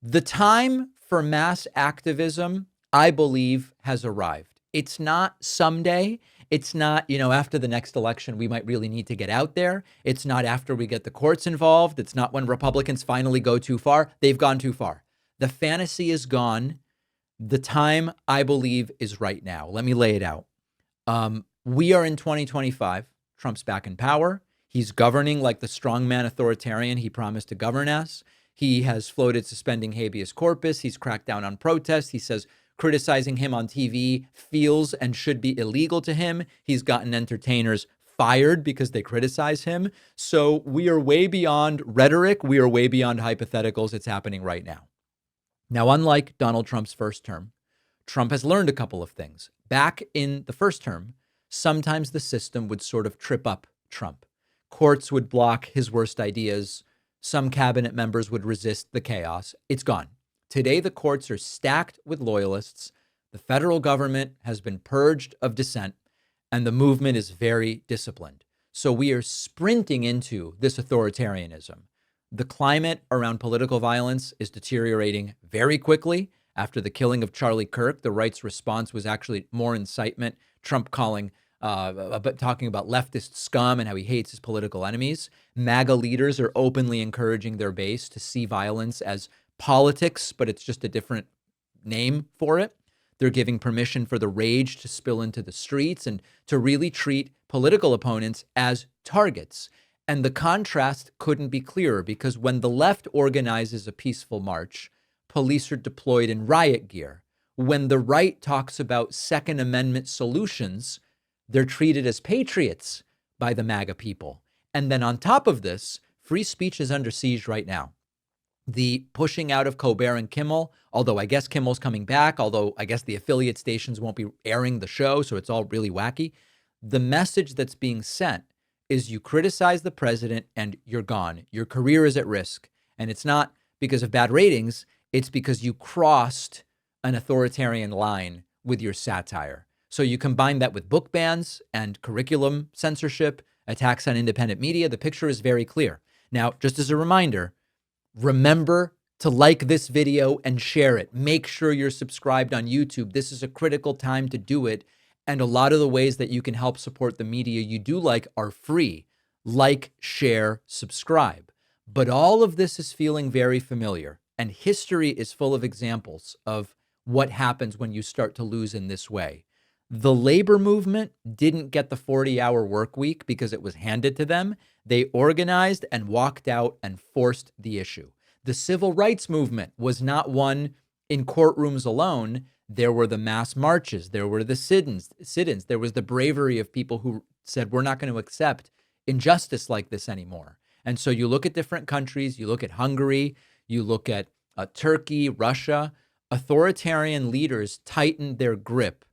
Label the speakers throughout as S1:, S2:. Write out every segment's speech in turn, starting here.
S1: The time for mass activism, I believe, has arrived. It's not someday. It's not, after the next election, we might really need to get out there. It's not after we get the courts involved. It's not when Republicans finally go too far. They've gone too far. The fantasy is gone. The time, I believe, is right now. Let me lay it out. We are in 2025. Trump's back in power. He's governing like the strongman authoritarian he promised to govern as. He has floated suspending habeas corpus. He's cracked down on protests. He says criticizing him on TV feels and should be illegal to him. He's gotten entertainers fired because they criticize him. So we are way beyond rhetoric. We are way beyond hypotheticals. It's happening right now. Now, unlike Donald Trump's first term, Trump has learned a couple of things. Back in the first term, sometimes the system would sort of trip up Trump. Courts would block his worst ideas. Some cabinet members would resist the chaos. It's gone. Today, the courts are stacked with loyalists. The federal government has been purged of dissent, and the movement is very disciplined. So we are sprinting into this authoritarianism. The climate around political violence is deteriorating very quickly. After the killing of Charlie Kirk, the right's response was actually more incitement. Trump talking about leftist scum and how he hates his political enemies. MAGA leaders are openly encouraging their base to see violence as politics, but it's just a different name for it. They're giving permission for the rage to spill into the streets and to really treat political opponents as targets. And the contrast couldn't be clearer, because when the left organizes a peaceful march, police are deployed in riot gear. When the right talks about Second Amendment solutions, they're treated as patriots by the MAGA people. And then on top of this, free speech is under siege right now. The pushing out of Colbert and Kimmel, although I guess Kimmel's coming back, although I guess the affiliate stations won't be airing the show, so it's all really wacky. The message that's being sent is you criticize the president and you're gone. Your career is at risk. And it's not because of bad ratings. It's because you crossed an authoritarian line with your satire. So you combine that with book bans and curriculum censorship, attacks on independent media. The picture is very clear. Now, just as a reminder, remember to like this video and share it. Make sure you're subscribed on YouTube. This is a critical time to do it. And a lot of the ways that you can help support the media you do like are free. Like, share, subscribe. But all of this is feeling very familiar. And history is full of examples of what happens when you start to lose in this way. The labor movement didn't get the 40-hour work week because it was handed to them. They organized and walked out and forced the issue. The civil rights movement was not won in courtrooms alone. There were the mass marches. There were the sit-ins. There was the bravery of people who said, we're not going to accept injustice like this anymore. And so you look at different countries, you look at Hungary, you look at Turkey, Russia, authoritarian leaders tightened their grip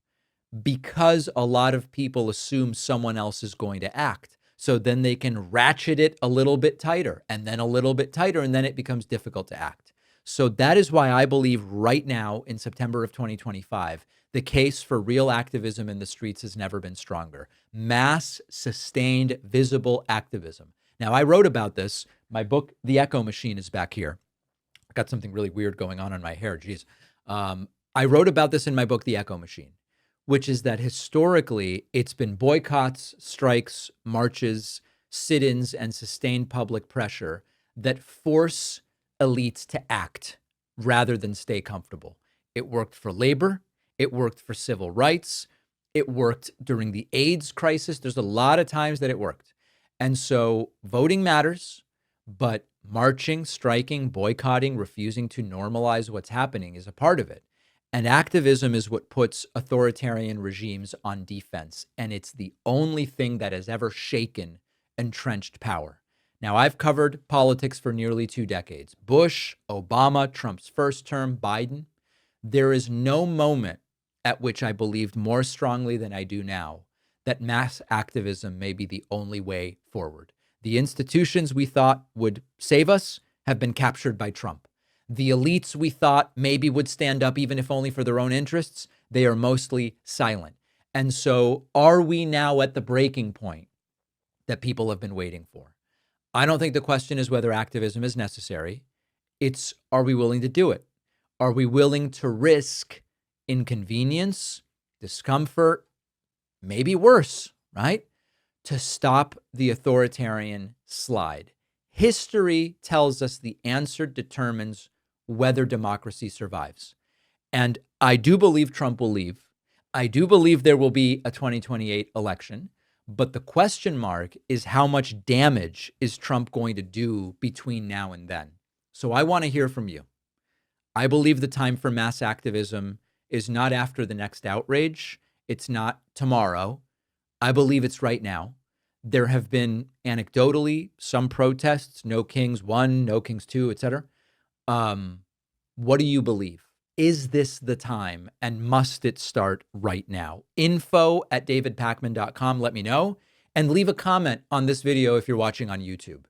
S1: because a lot of people assume someone else is going to act. So then they can ratchet it a little bit tighter and then a little bit tighter, and then it becomes difficult to act. So that is why I believe right now in September of 2025, the case for real activism in the streets has never been stronger. Mass, sustained, visible activism. Now, I wrote about this. My book, The Echo Machine, is back here. I've got something really weird going on in my hair. Geez. I wrote about this in my book, The Echo Machine, which is that historically it's been boycotts, strikes, marches, sit-ins, and sustained public pressure that force elites to act rather than stay comfortable. It worked for labor. It worked for civil rights. It worked during the AIDS crisis. There's a lot of times that it worked. And so voting matters, but marching, striking, boycotting, refusing to normalize what's happening is a part of it. And activism is what puts authoritarian regimes on defense. And it's the only thing that has ever shaken entrenched power. Now, I've covered politics for nearly 2 decades. Bush, Obama, Trump's first term, Biden. There is no moment at which I believed more strongly than I do now that mass activism may be the only way forward. The institutions we thought would save us have been captured by Trump. The elites we thought maybe would stand up, even if only for their own interests, they are mostly silent. And so are we now at the breaking point that people have been waiting for? I don't think the question is whether activism is necessary. It's, are we willing to do it? Are we willing to risk inconvenience, discomfort, maybe worse, right? To stop the authoritarian slide. History tells us the answer determines whether democracy survives. And I do believe Trump will leave. I do believe there will be a 2028 election. But the question mark is, how much damage is Trump going to do between now and then? So I want to hear from you. I believe the time for mass activism is not after the next outrage. It's not tomorrow. I believe it's right now. There have been anecdotally some protests, no Kings 1, no Kings 2, etc. What do you believe? Is this the time, and must it start right now? info@davidpakman.com. Let me know, and leave a comment on this video if you're watching on YouTube.